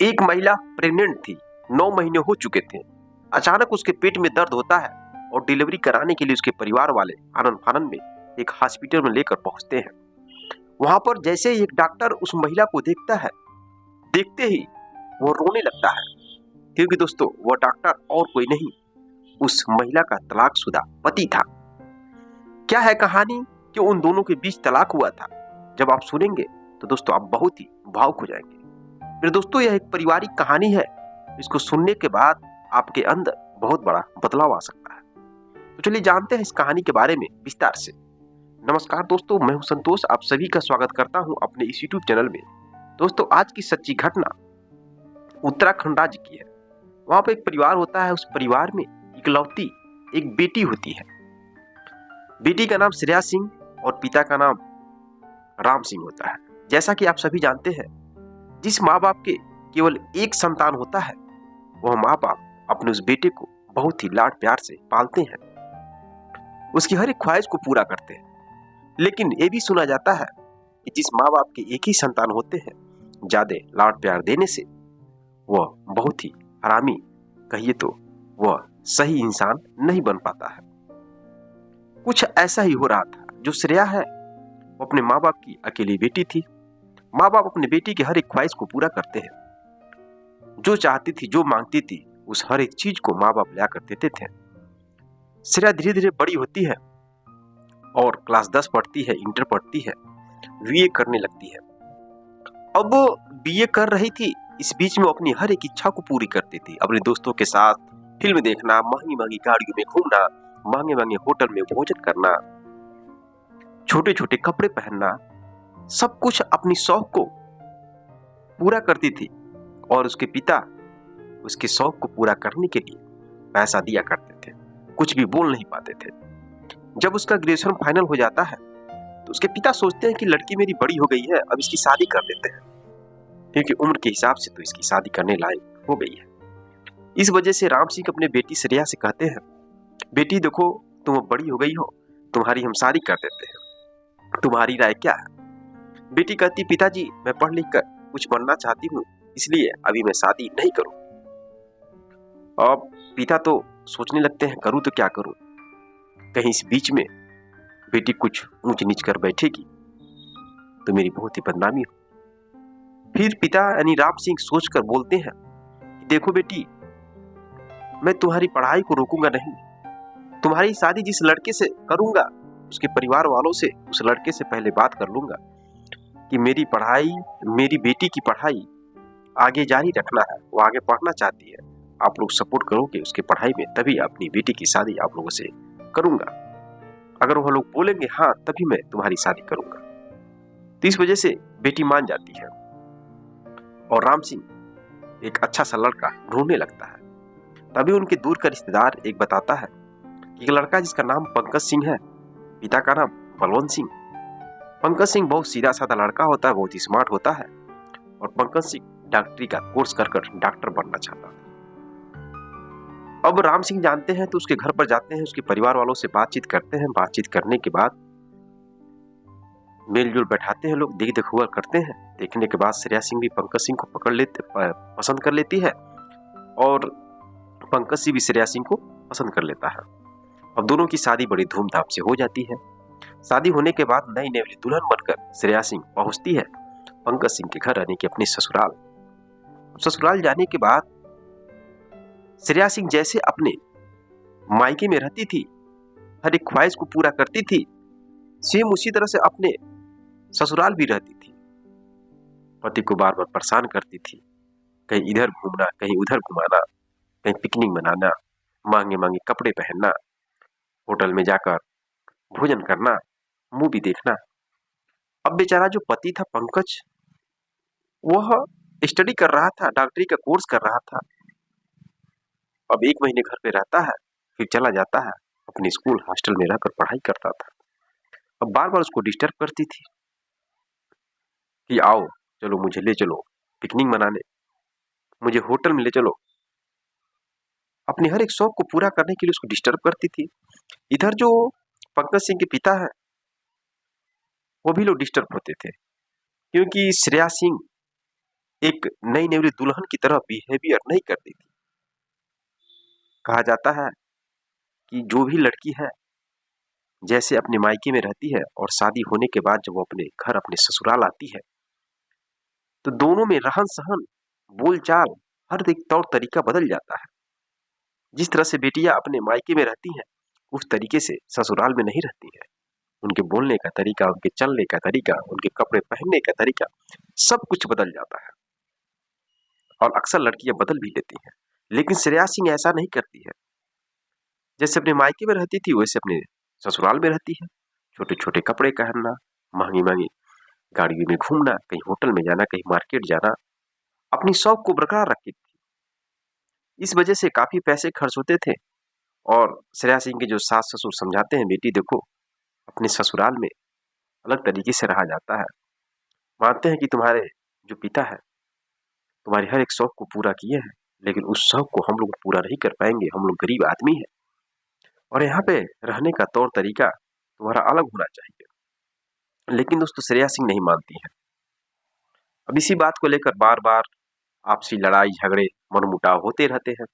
एक महिला प्रेग्नेंट थी। 9 महीने हो चुके थे। अचानक उसके पेट में दर्द होता है और डिलीवरी कराने के लिए उसके परिवार वाले आनन फानन में एक हॉस्पिटल में लेकर पहुंचते हैं। वहां पर जैसे ही एक डॉक्टर उस महिला को देखता है, देखते ही वो रोने लगता है, क्योंकि दोस्तों वो डॉक्टर और कोई नहीं, उस महिला का तलाकशुदा पति था। क्या है कहानी कि उन दोनों के बीच तलाक हुआ था? जब आप सुनेंगे तो दोस्तों आप बहुत ही भावुक हो जाएंगे। मेरे दोस्तों, यह एक पारिवारिक कहानी है। इसको सुनने के बाद आपके अंदर बहुत बड़ा बदलाव आ सकता है। तो चलिए जानते हैं इस कहानी के बारे में विस्तार से। नमस्कार दोस्तों, मैं हूं संतोष। आप सभी का स्वागत करता हूं अपने इस यूट्यूब चैनल में। दोस्तों, आज की सच्ची घटना उत्तराखंड राज्य की है। वहां पर एक परिवार होता है। उस परिवार में इकलौती एक बेटी होती है। बेटी का नाम श्रेया सिंह और पिता का नाम राम सिंह होता है। जैसा कि आप सभी जानते हैं, जिस माँ बाप के केवल एक संतान होता है, वह माँ बाप अपने उस बेटे को बहुत ही लाड प्यार से पालते हैं, उसकी हर एक ख्वाहिश को पूरा करते हैं। लेकिन ये भी सुना जाता है कि जिस माँ बाप के एक ही संतान होते हैं, ज्यादा लाड प्यार देने से वह बहुत ही हरामी, कहिए तो वह सही इंसान नहीं बन पाता है। कुछ ऐसा ही हो रहा था। जो श्रेया है वो अपने माँ बाप की अकेली बेटी थी। माँ बाप अपने बेटी की हर एक ख्वाहिश को पूरा करते हैं। जो चाहती थी, जो मांगती थी, उस हर एक चीज को माँ बाप ला कर देते थे। श्रेया धीरे धीरे बड़ी होती है और क्लास 10 पढ़ती है, इंटर पढ़ती है, बीए करने लगती है। अब वो बीए कर रही थी, इस बीच में अपनी हर एक इच्छा को पूरी करती थी। अपने दोस्तों के साथ फिल्म देखना, महंगी महंगी गाड़ियों में घूमना, महंगे महंगे होटल में भोजन करना, छोटे छोटे कपड़े पहनना, सब कुछ अपनी शौक को पूरा करती थी। और उसके पिता उसके शौक को पूरा करने के लिए पैसा दिया करते थे। कुछ भी बोल नहीं पाते थे। जब उसका ग्रेजुएशन फाइनल हो जाता है तो उसके पिता सोचते हैं कि लड़की मेरी बड़ी हो गई है, अब इसकी शादी कर देते हैं, क्योंकि उम्र के हिसाब से तो इसकी शादी करने लायक हो गई है। इस वजह से राम सिंह अपने बेटी श्रेया से कहते हैं, बेटी देखो, तुम अब बड़ी हो गई हो, तुम्हारी हम शादी कर देते हैं, तुम्हारी राय क्या है? बेटी कहती, पिताजी मैं पढ़ लिख कर कुछ बनना चाहती हूँ, इसलिए अभी मैं शादी नहीं करूँ। अब पिता तो सोचने लगते हैं, करूँ तो क्या करूँ, कहीं इस बीच में बेटी कुछ ऊंच नीच कर बैठेगी तो मेरी बहुत ही बदनामी हो। फिर पिता यानी राम सिंह सोचकर बोलते हैं, देखो बेटी, मैं तुम्हारी पढ़ाई को रोकूंगा नहीं, तुम्हारी शादी जिस लड़के से करूंगा, उसके परिवार वालों से उस लड़के से पहले बात कर लूंगा कि मेरी पढ़ाई, मेरी बेटी की पढ़ाई आगे जारी रखना है, वो आगे पढ़ना चाहती है, आप लोग सपोर्ट करोगे उसके पढ़ाई में, तभी अपनी बेटी की शादी आप लोगों से करूंगा। अगर वो लोग बोलेंगे हाँ, तभी मैं तुम्हारी शादी करूंगा। तो इस वजह से बेटी मान जाती है और राम सिंह एक अच्छा सा लड़का ढूंढने लगता है। तभी उनके दूर का रिश्तेदार एक बताता है कि एक लड़का जिसका नाम पंकज सिंह है, पिता का नाम बलवंत सिंह। पंकज सिंह बहुत सीधा साधा लड़का होता है, बहुत ही स्मार्ट होता है, और पंकज सिंह डॉक्टरी का कोर्स कर डॉक्टर बनना चाहता था। अब राम सिंह जानते हैं तो उसके घर पर जाते हैं, उसके परिवार वालों से बातचीत करते हैं। बातचीत करने के बाद मेलजोल बैठाते हैं, लोग देख हुआ करते हैं। देखने के बाद श्रेया सिंह भी पंकज सिंह को पसंद कर लेती है और पंकज सिंह भी श्रेया सिंह को पसंद कर लेता है। अब दोनों की शादी बड़ी धूमधाम से हो जाती है। शादी होने के बाद नई नेवली दुल्हन बनकर श्रेया सिंह पहुंचती है पंकज सिंह के घर, यानी कि अपने ससुराल। ससुराल जाने के बाद श्रेया सिंह जैसे अपने मायके में रहती थी, हर एक ख्वाहिश को पूरा करती थी, सेम उसी तरह से अपने ससुराल भी रहती थी। पति को बार बार परेशान करती थी, कहीं इधर घूमना, कहीं उधर घुमाना, कहीं पिकनिक मनाना, महंगे महंगे कपड़े पहनना, होटल में जाकर भोजन करना, मूवी देखना। अब बेचारा जो पति था पंकज, वह स्टडी कर रहा था, डॉक्टरी का कोर्स कर रहा था। अब 1 महीने घर पे रहता है, फिर चला जाता है अपने स्कूल हॉस्टल में रहकर पढ़ाई करता था। अब बार बार उसको डिस्टर्ब करती थी कि आओ, चलो मुझे ले चलो पिकनिक मनाने, मुझे होटल में ले चलो। अपने हर एक शौक को पूरा करने के लिए उसको डिस्टर्ब करती थी। इधर जो पंकज सिंह के पिता है, वो भी लोग डिस्टर्ब होते थे, क्योंकि श्रेया सिंह एक नई नेवरी दुल्हन की तरह बिहेवियर नहीं करती थी। कहा जाता है कि जो भी लड़की है जैसे अपने मायके में रहती है और शादी होने के बाद जब वो अपने घर अपने ससुराल आती है तो दोनों में रहन सहन बोलचाल हर एक तौर तरीका बदल जाता है। जिस तरह से बेटियां अपने मायके में रहती हैं उस तरीके से ससुराल में नहीं रहती है। उनके बोलने का तरीका, उनके चलने का तरीका, उनके कपड़े पहनने का तरीका सब कुछ बदल जाता है और अक्सर लड़कियां बदल भी लेती हैं। लेकिन श्रेया सिंह ऐसा नहीं करती है। जैसे अपने मायके में रहती थी वैसे अपने ससुराल में रहती है। छोटे छोटे कपड़े पहनना, महंगी महंगी गाड़ियों में घूमना, कहीं होटल में जाना, कहीं मार्केट जाना, अपनी शौक को बरकरार रखती थी। इस वजह से काफी पैसे खर्च होते थे और श्रेया सिंह के जो सास ससुर समझाते हैं, बेटी देखो अपने ससुराल में अलग तरीके से रहा जाता है। मानते हैं कि तुम्हारे जो पिता है तुम्हारी हर एक शौक को पूरा किए हैं, लेकिन उस शौक को हम लोग पूरा नहीं कर पाएंगे, हम लोग गरीब आदमी हैं और यहाँ पे रहने का तौर तरीका तुम्हारा अलग होना चाहिए। लेकिन दोस्तों श्रेया सिंह नहीं मानती है। अब इसी बात को लेकर बार बार आपसी लड़ाई झगड़े मनमुटाव होते रहते हैं।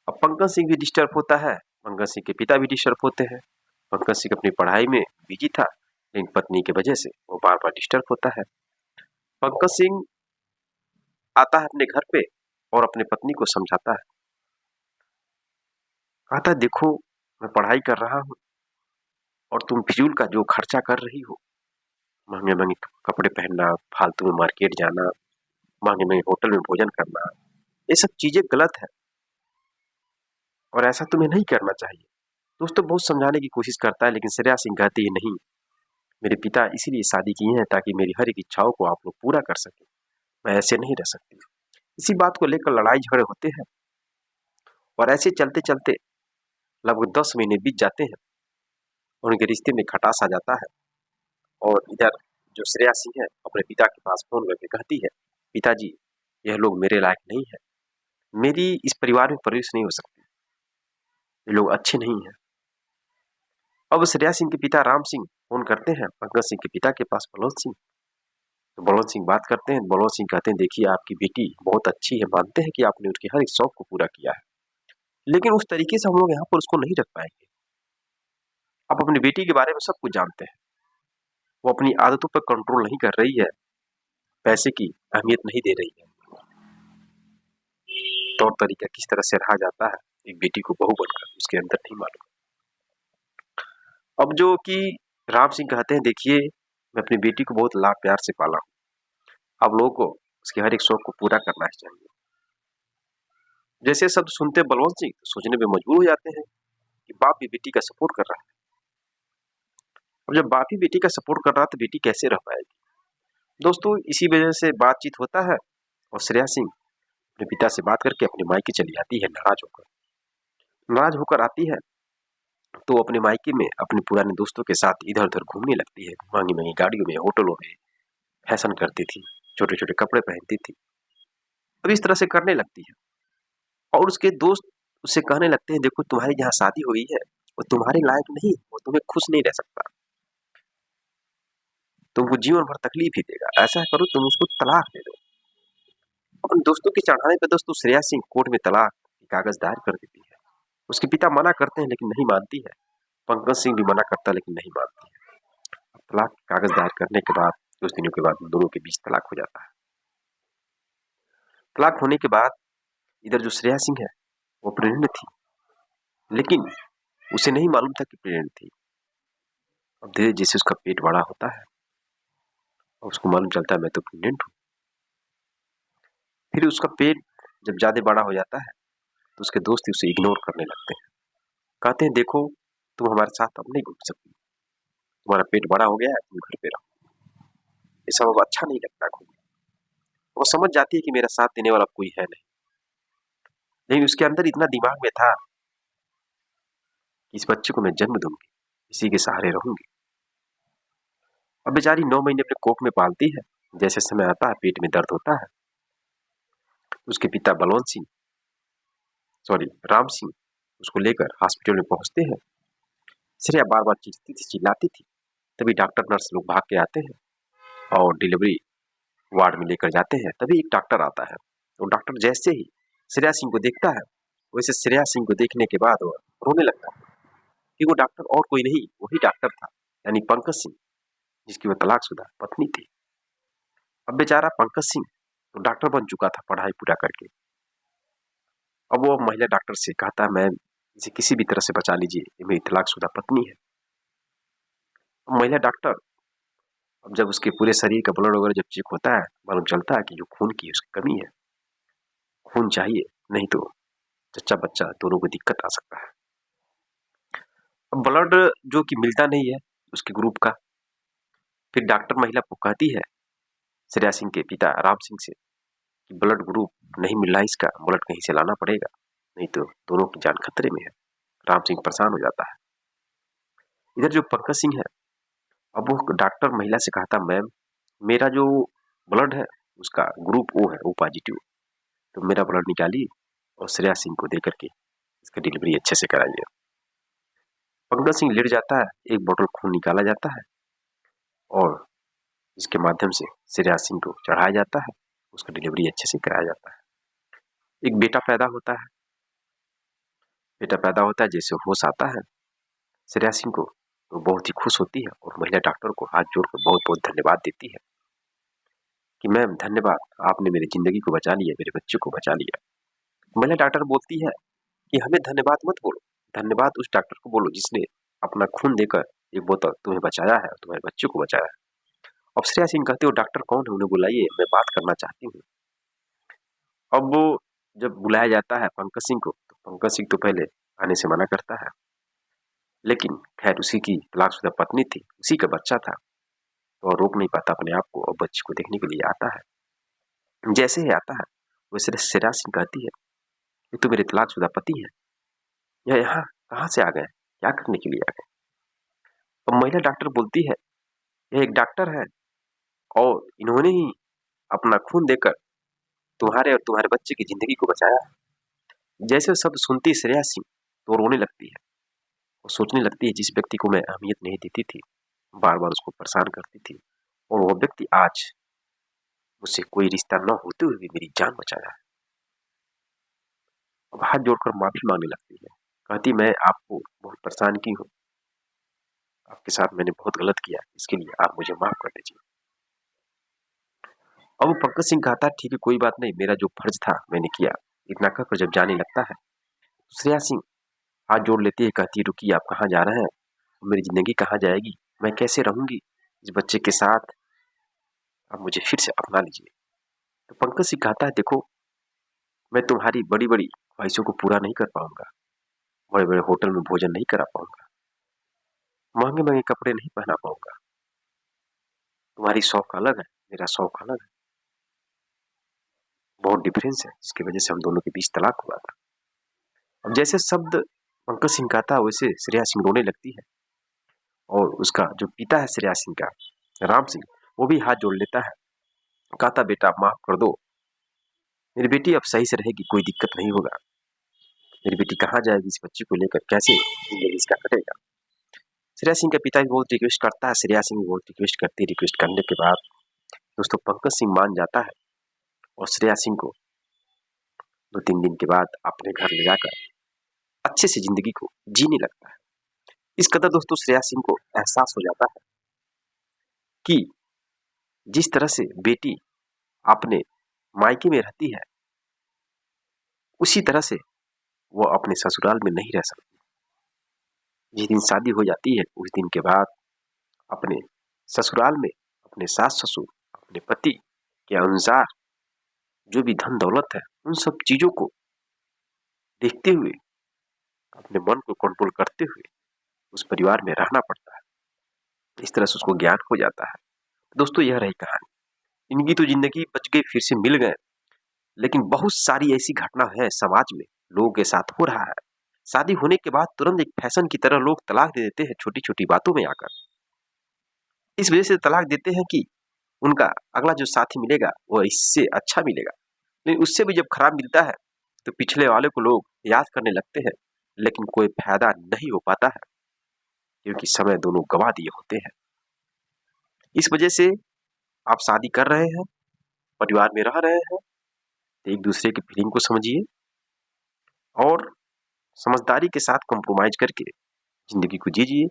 अब पंकज सिंह भी डिस्टर्ब होता है, पंकज सिंह के पिता भी डिस्टर्ब होते हैं। पंकज सिंह अपनी पढ़ाई में बिजी था लेकिन पत्नी की वजह से वो बार बार डिस्टर्ब होता है। पंकज सिंह आता है अपने घर पे और अपने पत्नी को समझाता है, कहता है देखो मैं पढ़ाई कर रहा हूँ और तुम फिजूल का जो खर्चा कर रही हो, महंगे महंगे कपड़े पहनना, फालतू में मार्केट जाना, महंगे महंगे होटल में भोजन करना, ये सब चीजें गलत है और ऐसा तुम्हें नहीं करना चाहिए। दोस्तों बहुत समझाने की कोशिश करता है लेकिन श्रेया सिंह कहती है नहीं, मेरे पिता इसीलिए शादी की है ताकि मेरी हर एक इच्छाओं को आप लोग पूरा कर सके, मैं ऐसे नहीं रह सकती। इसी बात को लेकर लड़ाई झगड़े होते हैं और ऐसे चलते चलते लगभग 10 महीने बीत जाते हैं। उनके रिश्ते में खटास आ जाता है और इधर जो श्रेया सिंह है अपने पिता के पास फोन करके कहती है, पिताजी यह लोग मेरे लायक नहीं है, मेरी इस परिवार में प्रवेश नहीं हो सकती, ये लोग अच्छे नहीं है। अब श्रेया सिंह के पिता राम सिंह फोन करते हैं पंकज सिंह के पिता के पास बलवंत सिंह। तो बलवंत सिंह बात करते हैं। बलवंत सिंह कहते हैं देखिए आपकी बेटी बहुत अच्छी है, मानते हैं कि आपने उसके हर एक शौक को पूरा किया है, लेकिन उस तरीके से हम लोग यहाँ पर उसको नहीं रख पाएंगे। आप अपनी बेटी के बारे में सब कुछ जानते हैं, वो अपनी आदतों पर कंट्रोल नहीं कर रही है, पैसे की अहमियत नहीं दे रही है, तौर तरीका किस तरह से रहा जाता है एक बेटी को बहू बनकर उसके अंदर नहीं मालूम। अब जो कि राम सिंह कहते हैं देखिए मैं अपनी बेटी को बहुत लाड प्यार से पाला हूँ, आप लोगों को उसके हर एक शौक को पूरा करना चाहिए। जैसे शब्द सुनते बलवंत सिंह सोचने में मजबूर हो जाते हैं कि बाप भी बेटी का सपोर्ट कर रहा है। अब जब बाप ही बेटी का सपोर्ट कर रहा है तो बेटी कैसे रह पाएगी। दोस्तों इसी वजह से बातचीत होता है और श्रेया सिंह अपने पिता से बात करके अपने मायके चली आती है नाराज होकर आती है। तो अपने मायके में अपने पुराने दोस्तों के साथ इधर उधर घूमने लगती है, महंगी महंगी गाड़ियों में, होटलों में फैशन करती थी, छोटे छोटे कपड़े पहनती थी। अब इस तरह से करने लगती है और उसके दोस्त उससे कहने लगते हैं देखो तुम्हारी जहाँ शादी हुई है वो तुम्हारे लायक नहीं, वो तुम्हें खुश नहीं रह सकता, तुमको जीवन भर तकलीफ ही देगा, ऐसा करो तुम उसको तलाक दे दो। अपने दोस्तों के चढ़ाने पर दोस्तों श्रेया सिंह कोर्ट में तलाक की कागज दायर कर देती है। उसके पिता मना करते हैं लेकिन नहीं मानती है, पंकज सिंह भी मना करता है लेकिन नहीं मानती है। तलाक की कागज दायर करने के बाद कुछ दिनों के बाद दोनों के बीच तलाक हो जाता है। तलाक होने के बाद इधर जो श्रेया सिंह है वो प्रेग्नेंट थी, लेकिन उसे नहीं मालूम था कि प्रेग्नेंट थी। अब धीरे जैसे उसका पेट बड़ा होता है और उसको मालूम चलता है मैं तो प्रेग्नेंट हूँ, फिर उसका पेट जब ज्यादा बड़ा हो जाता है तो उसके दोस्त उसे इग्नोर करने लगते हैं, कहते हैं देखो तुम हमारे साथ अब नहीं घूम सकती, तुम्हारा पेट बड़ा हो गया है, तुम घर पे रहो, ये सब अब अच्छा नहीं लगता घूमना। वो समझ जाती है कि मेरा साथ देने वाला कोई है नहीं, लेकिन उसके अंदर इतना दिमाग में था कि इस बच्चे को मैं जन्म दूंगी, इसी के सहारे रहूंगी। अब बेचारी 9 महीने अपने कोख में पालती है। जैसे समय आता है पेट में दर्द होता है, उसके पिता बलवंत सिंह राम सिंह उसको लेकर हॉस्पिटल में पहुंचते हैं। श्रेया बार बार चीखती थी, चिल्लाती थी, तभी डॉक्टर नर्स लोग भाग के आते हैं और डिलीवरी वार्ड में लेकर जाते हैं, तभी एक डॉक्टर आता है। वो डॉक्टर जैसे ही श्रेया सिंह को देखता है, वैसे श्रेया सिंह को देखने के बाद वो रोने लगता है कि वो डॉक्टर और कोई नहीं, वही डॉक्टर था, यानी पंकज सिंह, जिसकी वो तलाकशुदा पत्नी थी। अब बेचारा पंकज सिंह तो डॉक्टर बन चुका था पढ़ाई पूरा करके। अब वो महिला डॉक्टर से कहता है, मैम इसे किसी भी तरह से बचा लीजिए, ये मेरी तलाकशुदा पत्नी है। महिला डॉक्टर, अब जब उसके पूरे शरीर का ब्लड वगैरह जब चेक होता है, मालूम चलता है कि जो खून की उसकी कमी है, खून चाहिए, नहीं तो जच्चा बच्चा दोनों को दिक्कत आ सकता है। अब ब्लड जो कि मिलता नहीं है उसके ग्रुप का, फिर डॉक्टर महिला को कहती है श्रेया सिंह के पिता राम सिंह से कि ब्लड ग्रुप नहीं मिल रहा है इसका, ब्लड कहीं से लाना पड़ेगा, नहीं तो दोनों की जान खतरे में है। राम सिंह परेशान हो जाता है। इधर जो पंकज सिंह है, अब वो डॉक्टर महिला से कहता, मैम मेरा जो ब्लड है उसका ग्रुप ओ है, ओ पॉजिटिव, तो मेरा ब्लड निकालिए और श्रेया सिंह को देकर के इसका डिलीवरी अच्छे से कराइए। पंकज सिंह लेट जाता है, एक बोतल खून निकाला जाता है और इसके माध्यम से श्रेया सिंह को चढ़ाया जाता है, उसका डिलीवरी अच्छे से कराया जाता है। एक बेटा पैदा होता है। बेटा पैदा होता है, जैसे होश आता है श्रेया सिंह को तो बहुत ही खुश होती है और महिला डॉक्टर को हाथ जोड़कर बहुत बहुत धन्यवाद देती है कि मैम धन्यवाद, आपने मेरी जिंदगी को बचा लिया, मेरे बच्चे को बचा लिया। महिला डॉक्टर बोलती है कि हमें धन्यवाद मत बोलो, धन्यवाद उस डॉक्टर को बोलो जिसने अपना खून देकर एक बोतल तुम्हें बचाया है, तुम्हारे बच्चे को बचाया है। अब श्रेया सिंह कहते हो डॉक्टर कौन है, उन्हें बुलाइए, मैं बात करना चाहती हूँ। अब वो जब बुलाया जाता है पंकज सिंह को, तो पंकज सिंह तो पहले आने से मना करता है, लेकिन खैर उसी की तलाकशुदा पत्नी थी, उसी का बच्चा था, तो रोक नहीं पाता अपने आप को और बच्चे को देखने के लिए आता है। जैसे ही आता है वैसे श्रेया सिंह कहती है, ये तो मेरे तलाकशुदा पति है, यह यहाँ कहाँ से आ गए, क्या करने के लिए आ गए। अब महिला डॉक्टर बोलती है, यह एक डॉक्टर है और इन्होंने ही अपना खून देकर तुम्हारे और तुम्हारे बच्चे की जिंदगी को बचाया। जैसे शब्द सुनती श्रेया सिंह तो रोने लगती है और सोचने लगती है, जिस व्यक्ति को मैं अहमियत नहीं देती थी, बार बार उसको परेशान करती थी, और वो व्यक्ति आज मुझसे कोई रिश्ता न होते हुए भी मेरी जान बचाया है। अब हाथ जोड़कर माफी मांगने लगती है, कहती मैं आपको बहुत परेशान की हूँ, आपके साथ मैंने बहुत गलत किया, इसके लिए आप मुझे माफ कर दीजिए। अब पंकज सिंह कहता है, ठीक है कोई बात नहीं, मेरा जो फर्ज था मैंने किया। इतना कहकर जब जाने लगता है, श्रेया सिंह हाथ जोड़ लेती है, कहती है रुकिए, आप कहाँ जा रहे हैं, मेरी जिंदगी कहाँ जाएगी, मैं कैसे रहूंगी इस बच्चे के साथ, आप मुझे फिर से अपना लीजिए। तो पंकज सिंह कहता है, देखो मैं तुम्हारी बड़ी बड़ी ख्वाहिशों को पूरा नहीं कर पाऊंगा, बड़े बड़े होटल में भोजन नहीं करा पाऊंगा, महंगे महंगे कपड़े नहीं पहना पाऊंगा, तुम्हारी शौक अलग है, मेरा शौक अलग है, बहुत डिफरेंस है, जिसकी वजह से हम दोनों के बीच तलाक हुआ था। अब जैसे शब्द पंकज सिंह कहता है वैसे श्रेया सिंह रोने लगती है और उसका जो पिता है श्रेया सिंह का, राम सिंह, वो भी हाथ जोड़ लेता है, कहता बेटा माफ कर दो, मेरी बेटी अब सही से रहेगी, कोई दिक्कत नहीं होगा, मेरी बेटी कहाँ जाएगी इस बच्ची को लेकर, कैसे जिंदगी इसका कटेगा। श्रेया सिंह का पिता भी बहुत रिक्वेस्ट करता है, श्रेया सिंह भी बहुत रिक्वेस्ट करती है। रिक्वेस्ट करने के बाद दोस्तों पंकज सिंह मान जाता है और श्रेया सिंह को 2-3 दिन के बाद अपने घर ले जाकर अच्छे से जिंदगी को जीने लगता है। इस कदर दोस्तों श्रेया सिंह को एहसास हो जाता है कि जिस तरह से बेटी अपने मायके में रहती है, उसी तरह से वो अपने ससुराल में नहीं रह सकती। जिस दिन शादी हो जाती है उस दिन के बाद अपने ससुराल में अपने सास ससुर, अपने पति के अनुसार जो भी धन दौलत है, उन सब चीजों को देखते हुए, अपने मन को कंट्रोल करते हुए उस परिवार में रहना पड़ता है। इस तरह से उसको ज्ञान हो जाता है। दोस्तों यह रही कहानी। इनकी तो जिंदगी बच गई, फिर से मिल गए, लेकिन बहुत सारी ऐसी घटना है समाज में लोगों के साथ हो रहा है। शादी होने के बाद तुरंत एक फैशन की तरह लोग तलाक दे देते हैं छोटी छोटी बातों में आकर। इस वजह से तलाक देते हैं कि उनका अगला जो साथी मिलेगा वो इससे अच्छा मिलेगा, लेकिन उससे भी जब खराब मिलता है तो पिछले वाले को लोग याद करने लगते हैं, लेकिन कोई फायदा नहीं हो पाता है क्योंकि समय दोनों गवा दिए होते हैं। इस वजह से आप शादी कर रहे हैं परिवार में रह रहे हैं तो एक दूसरे की फीलिंग को समझिए और समझदारी के साथ कॉम्प्रोमाइज करके जिंदगी को जीजिए,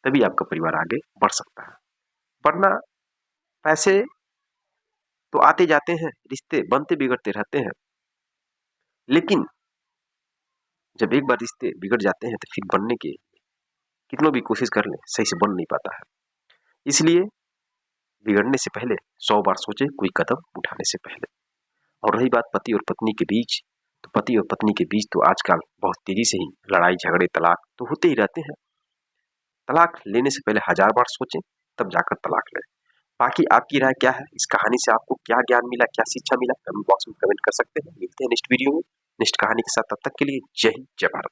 तभी आपका परिवार आगे बढ़ सकता है। वरना पैसे तो आते जाते हैं, रिश्ते बनते बिगड़ते रहते हैं, लेकिन जब एक बार रिश्ते बिगड़ जाते हैं तो फिर बनने के कितनों भी कोशिश कर लें सही से बन नहीं पाता है। इसलिए बिगड़ने से पहले 100 बार सोचें कोई कदम उठाने से पहले। और रही बात पति और पत्नी के बीच, तो पति और पत्नी के बीच तो आजकल बहुत तेजी से ही लड़ाई झगड़े तलाक तो होते ही रहते हैं। तलाक लेने से पहले 1000 बार सोचें तब जाकर तलाक लें। बाकी आपकी राय क्या है, इस कहानी से आपको क्या ज्ञान मिला, क्या शिक्षा मिला, कमेंट बॉक्स में कमेंट कर सकते हैं। मिलते हैं नेक्स्ट वीडियो में नेक्स्ट कहानी के साथ, तब तक के लिए जय हिंद जय भारत।